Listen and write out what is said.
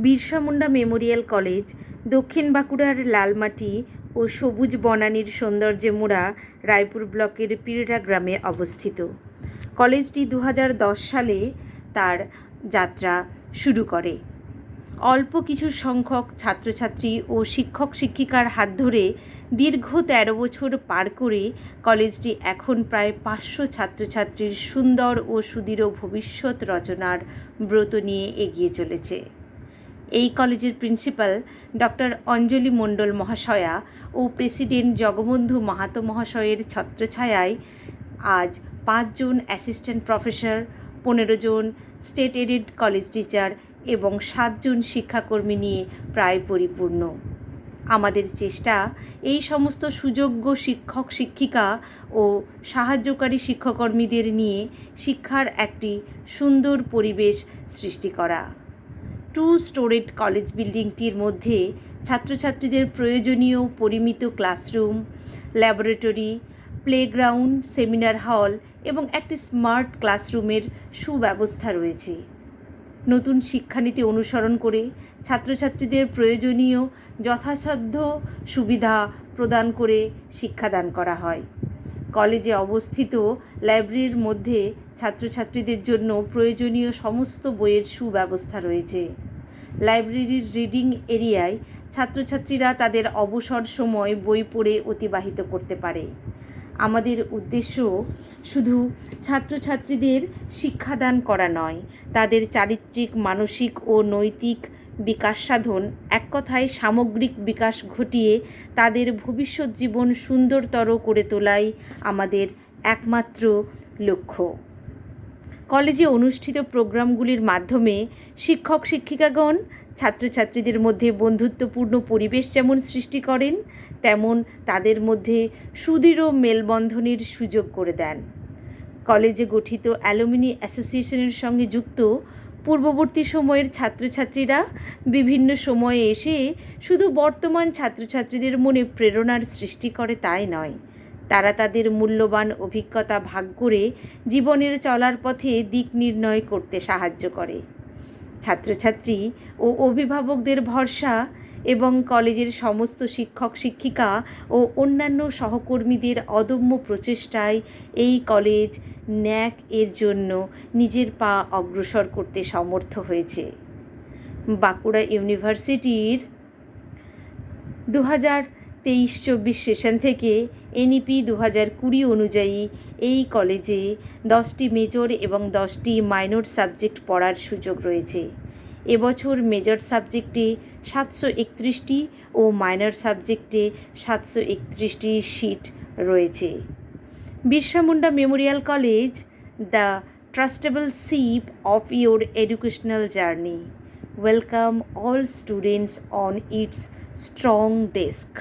Birsa Munda Memorial college দক্ষিণ বাঁকুড়ার লালমাটি ও সবুজ বনানীর সৌন্দর্যে মোড়া রায়পুর ব্লকের পিরটা গ্রামে অবস্থিত। কলেজটি 2010 সালে তার যাত্রা শুরু করে। অল্প কিছু সংখ্যক ছাত্রছাত্রী ও শিক্ষক শিক্ষিকার হাত ধরে দীর্ঘ 13 বছর পার করে কলেজটি এখন প্রায় 500 ছাত্রছাত্রীর সুন্দর ও সুদৃঢ় ভবিষ্যৎ রচনার ব্রত নিয়ে এগিয়ে চলেছে। এই কলেজের প্রিন্সিপাল ডক্টর অঞ্জলি মণ্ডল মহাশয়া ও প্রেসিডেন্ট জগবন্ধু মাহাতো মহাশয়ের ছত্রছায়ায় আজ 5 জন অ্যাসিস্ট্যান্ট প্রফেসর, 15 জন স্টেট এডেড কলেজ টিচার এবং 7 জন শিক্ষাকর্মী নিয়ে প্রায় পরিপূর্ণ। আমাদের চেষ্টা এই সমস্ত সুযোগ্য শিক্ষক শিক্ষিকা ও সাহায্যকারী শিক্ষকর্মীদের নিয়ে শিক্ষার একটি সুন্দর পরিবেশ সৃষ্টি করা। 2 স্টোরেড কলেজ বিল্ডিংটির মধ্যে ছাত্রছাত্রীদের প্রয়োজনীয় পরিমিত classroom, laboratory, playground, seminar hall এবং একটি স্মার্ট ক্লাসরুমের সুব্যবস্থা রয়েছে। নতুন শিক্ষানীতি অনুসরণ করে ছাত্রছাত্রীদের প্রয়োজনীয় যথাসাধ্য সুবিধা প্রদান করে শিক্ষাদান করা হয়। কলেজে অবস্থিত লাইব্রেরির মধ্যে ছাত্রছাত্রীদের জন্য প্রয়োজনীয় সমস্ত বইয়ের সুব্যবস্থা রয়েছে। লাইব্রেরির রিডিং এরিয়ায় ছাত্রছাত্রীরা তাদের অবসর সময় বই পড়ে অতিবাহিত করতে পারে। আমাদের উদ্দেশ্য শুধু ছাত্রছাত্রীদের শিক্ষাদান করা নয়, তাদের চারিত্রিক, মানসিক ও নৈতিক বিকাশ সাধন, এক কথায় সামগ্রিক বিকাশ ঘটিয়ে তাদের ভবিষ্যৎ জীবন সুন্দরতর করে তোলাই আমাদের একমাত্র লক্ষ্য। কলেজে অনুষ্ঠিত প্রোগ্রামগুলির মাধ্যমে শিক্ষক শিক্ষিকাগণ ছাত্রছাত্রীদের মধ্যে বন্ধুত্বপূর্ণ পরিবেশ যেমন সৃষ্টি করেন, তেমন তাদের মধ্যে সুদৃঢ় মেলবন্ধনের সুযোগ করে দেন। কলেজে গঠিত অ্যালুমিনি অ্যাসোসিয়েশনের সঙ্গে যুক্ত পূর্ববর্তী সময়ের ছাত্রছাত্রীরা বিভিন্ন সময়ে এসে শুধু বর্তমান ছাত্রছাত্রীদের মনে প্রেরণার সৃষ্টি করে তাই নয়, তারা তাদের মূল্যবান অভিজ্ঞতা ভাগ করে জীবনের চলার পথে দিক নির্ণয় করতে সাহায্য করে। ছাত্রছাত্রী ও অভিভাবকদের ভরসা এবং কলেজের সমস্ত শিক্ষক শিক্ষিকা ও অন্যান্য সহকর্মীদের অদম্য প্রচেষ্টায় এই কলেজ ন্যাক এর জন্য নিজের পা অগ্রসর করতে সমর্থ হয়েছে। বাঁকুড়া ইউনিভার্সিটির 2023-24 সেশন থেকে এনইপি 2020 অনুযায়ী এই কলেজে 10টি মেজর এবং 10টি মাইনর সাবজেক্ট পড়ার সুযোগ রয়েছে। এবছর মেজর সাবজেক্টে 731টি ও মাইনর সাবজেক্টে 731টি সিট রয়েছে। Birsa Munda Memorial college, the trustable seat of your educational journey, welcome all students on its strong desk.